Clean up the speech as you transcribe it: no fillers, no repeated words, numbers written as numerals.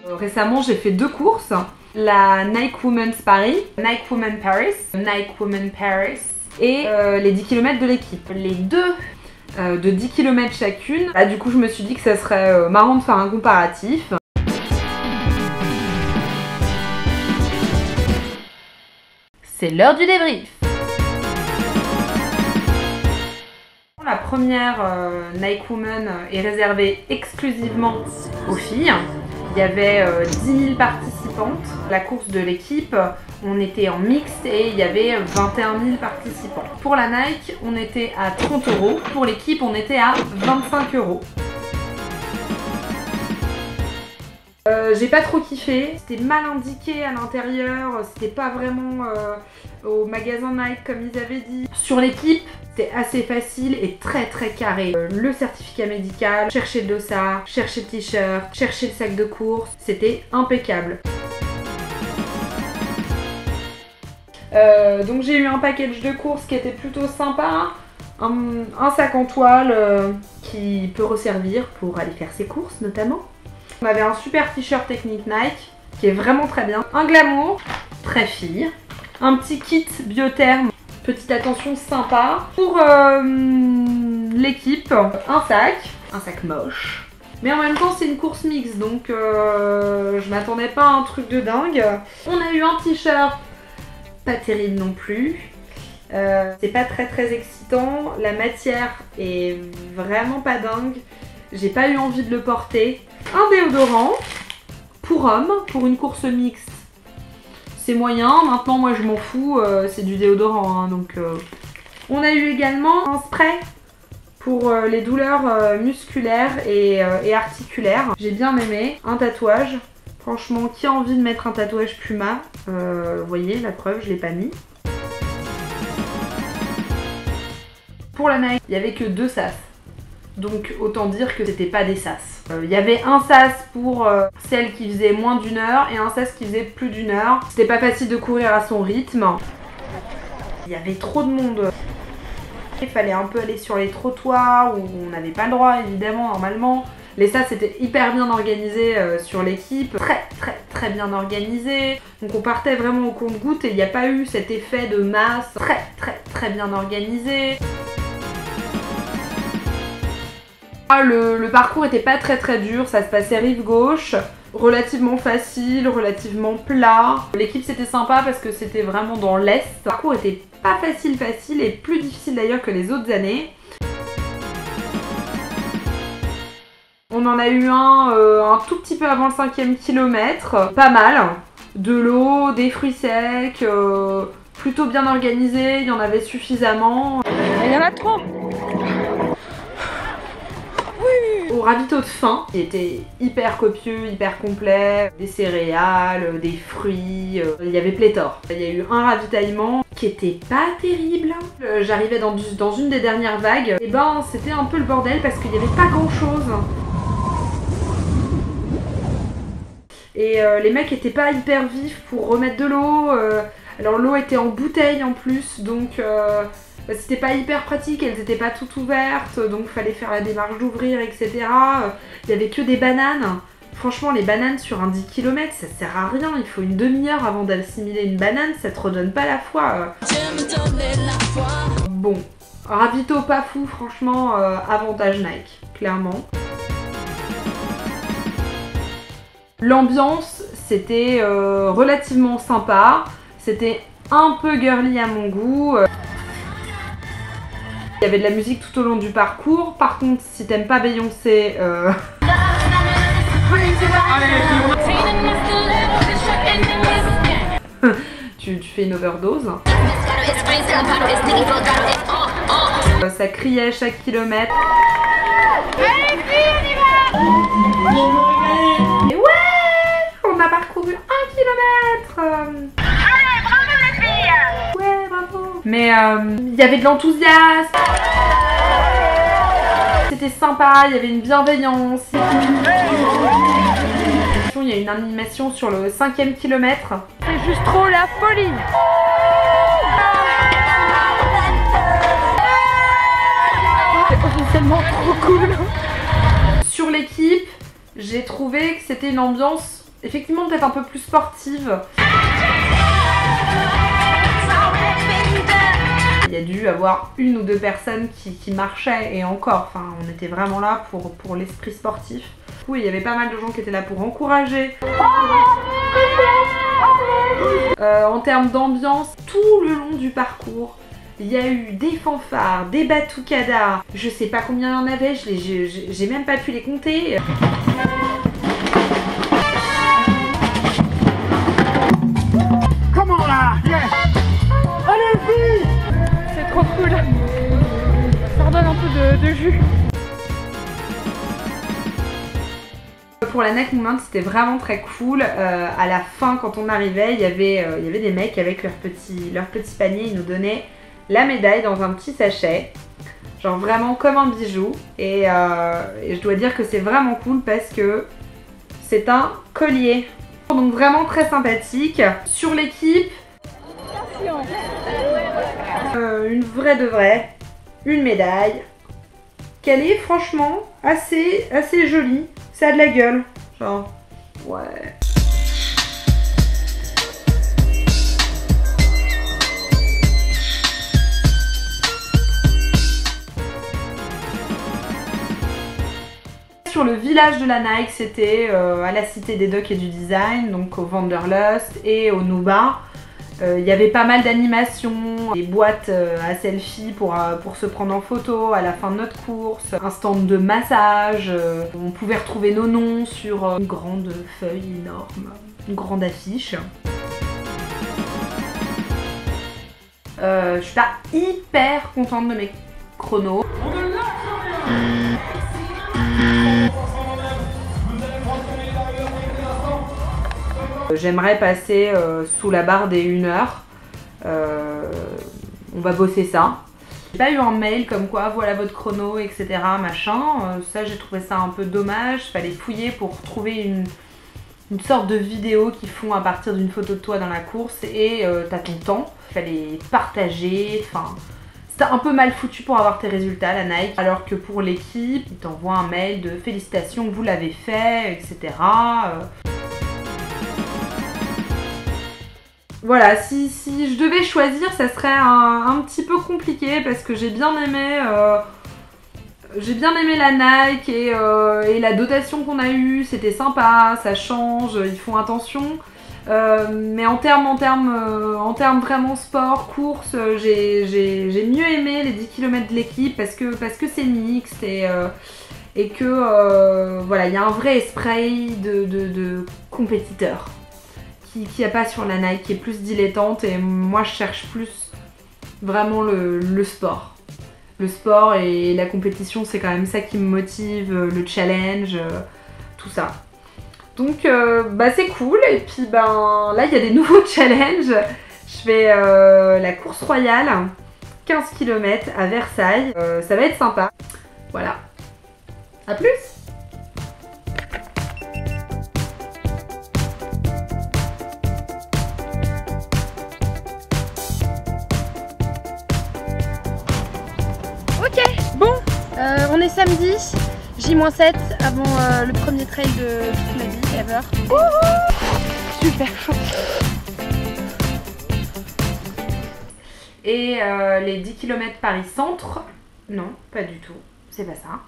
Récemment, j'ai fait 2 courses. La Nike Women's Paris, Nike Women Paris, Nike Women Paris et les 10 km de l'équipe. Les deux de 10 km chacune. Là, du coup, je me suis dit que ça serait marrant de faire un comparatif. C'est l'heure du débrief. La première Nike Women est réservée exclusivement aux filles. Il y avait 10 000 participantes. La course de l'équipe, on était en mixte et il y avait 21 000 participants. Pour la Nike, on était à 30 €. Pour l'équipe, on était à 25 €. J'ai pas trop kiffé, c'était mal indiqué à l'intérieur, c'était pas vraiment au magasin Nike comme ils avaient dit. Sur l'équipe, c'était assez facile et très carré. Le certificat médical, chercher le dossard, chercher le t-shirt, chercher le sac de course, c'était impeccable. Donc j'ai eu un package de courses qui était plutôt sympa, un sac en toile qui peut resservir pour aller faire ses courses notamment. On avait un super t-shirt technique Nike qui est vraiment très bien. Un glamour, très fille. Un petit kit biotherme, petite attention sympa. Pour l'équipe, un sac moche. Mais en même temps c'est une course mixte donc je m'attendais pas à un truc de dingue. On a eu un t-shirt, pas terrible non plus. C'est pas très excitant. La matière est vraiment pas dingue. J'ai pas eu envie de le porter. Un déodorant pour hommes, pour une course mixte, c'est moyen. Maintenant, moi je m'en fous, c'est du déodorant. Hein, donc, on a eu également un spray pour les douleurs musculaires et articulaires. J'ai bien aimé. Un tatouage. Franchement, qui a envie de mettre un tatouage Puma? Vous voyez, la preuve, je l'ai pas mis. Pour la Nike, il n'y avait que 2 sas. Donc autant dire que c'était pas des sas. Il y avait un sas pour celle qui faisait moins d'1 heure et un sas qui faisait plus d'1 heure. C'était pas facile de courir à son rythme. Il y avait trop de monde. Il fallait un peu aller sur les trottoirs où on n'avait pas le droit évidemment normalement. Les sas étaient hyper bien organisés sur l'équipe, très bien organisés. Donc on partait vraiment au compte-gouttes et il n'y a pas eu cet effet de masse, très bien organisé. Le parcours était pas très dur, ça se passait rive gauche, relativement facile, relativement plat. L'équipe c'était sympa parce que c'était vraiment dans l'est. Le parcours était pas facile et plus difficile d'ailleurs que les autres années. On en a eu un tout petit peu avant le 5e kilomètre, pas mal. De l'eau, des fruits secs, plutôt bien organisé, il y en avait suffisamment. Il y en a trop. Au ravito de fin, il était hyper copieux, hyper complet, des céréales, des fruits, il y avait pléthore. Il y a eu un ravitaillement qui était pas terrible. J'arrivais dans une des dernières vagues, et ben c'était un peu le bordel parce qu'il n'y avait pas grand chose. Et les mecs étaient pas hyper vifs pour remettre de l'eau, alors l'eau était en bouteille en plus, donc c'était pas hyper pratique, elles étaient pas toutes ouvertes, donc fallait faire la démarche d'ouvrir, etc. Il y avait que des bananes. Franchement, les bananes sur un 10 km, ça sert à rien. Il faut une demi-heure avant d'assimiler une banane, ça te redonne pas la foi. Bon, ravito pas fou, franchement, avantage Nike, clairement. L'ambiance, c'était relativement sympa. C'était un peu girly à mon goût. Il y avait de la musique tout au long du parcours. Par contre, si t'aimes pas Beyoncé, tu fais une overdose. Ça criait à chaque kilomètre. Et ouais, on a parcouru 1 kilomètre. Ouais, bravo. Mais il y avait de l'enthousiasme. C'était sympa, il y avait une bienveillance. Il y a une animation sur le 5e kilomètre. C'est juste trop la folie. C'est officiellement trop cool. Sur l'équipe, j'ai trouvé que c'était une ambiance effectivement peut-être un peu plus sportive. Il y a dû avoir 1 ou 2 personnes qui marchaient et encore, enfin on était vraiment là pour l'esprit sportif. Oui, il y avait pas mal de gens qui étaient là pour encourager. En termes d'ambiance, tout le long du parcours, il y a eu des fanfares, des batucadas, je sais pas combien il y en avait, j'ai même pas pu les compter. Comment là? Allez-y! C'est trop cool. Ça redonne un peu de jus. Pour la Nike Moment, c'était vraiment très cool. À la fin, quand on arrivait, il y avait des mecs avec leur petit panier. Ils nous donnaient la médaille dans un petit sachet. Genre vraiment comme un bijou. Et je dois dire que c'est vraiment cool parce que c'est un collier. Donc vraiment très sympathique. Sur l'équipe, une vraie de vraie, une médaille. Qu'elle est franchement assez jolie. Ça a de la gueule. Genre, ouais. Sur le village de la Nike, c'était à la Cité des Docs et du Design, donc au Wanderlust et au Nuba. Il y avait pas mal d'animations, des boîtes à selfie pour se prendre en photo à la fin de notre course, un stand de massage, on pouvait retrouver nos noms sur une grande feuille énorme, une grande affiche. Je suis pas hyper contente de mes chronos. J'aimerais passer sous la barre des 1 heure. On va bosser ça. J'ai pas eu un mail comme quoi voilà votre chrono, etc. machin. Ça j'ai trouvé ça un peu dommage. Fallait fouiller pour trouver une sorte de vidéo qu'ils font à partir d'une photo de toi dans la course et t'as ton temps. Fallait partager. Enfin, c'était un peu mal foutu pour avoir tes résultats la Nike. Alors que pour l'équipe, ils t'envoient un mail de félicitations, vous l'avez fait, etc. Voilà, si je devais choisir, ça serait un petit peu compliqué parce que j'ai bien aimé la Nike et la dotation qu'on a eue, c'était sympa, ça change, ils font attention. Mais en termes vraiment sport, course, j'ai mieux aimé les 10 km de l'équipe parce que c'est mixte et que voilà, il y a un vrai esprit de compétiteur. Qu'il n'y a pas sur la Nike, qui est plus dilettante et moi je cherche plus vraiment le sport. Le sport et la compétition, c'est quand même ça qui me motive, le challenge, tout ça. Donc bah c'est cool et puis ben là il y a des nouveaux challenges. Je fais la course royale, 15 km à Versailles, ça va être sympa. Voilà, à plus! Ok, bon, on est samedi, J-7 avant le premier trail de toute ma vie, ever. Super chaud. Et les 10 km Paris Centre, non, pas du tout, c'est pas ça.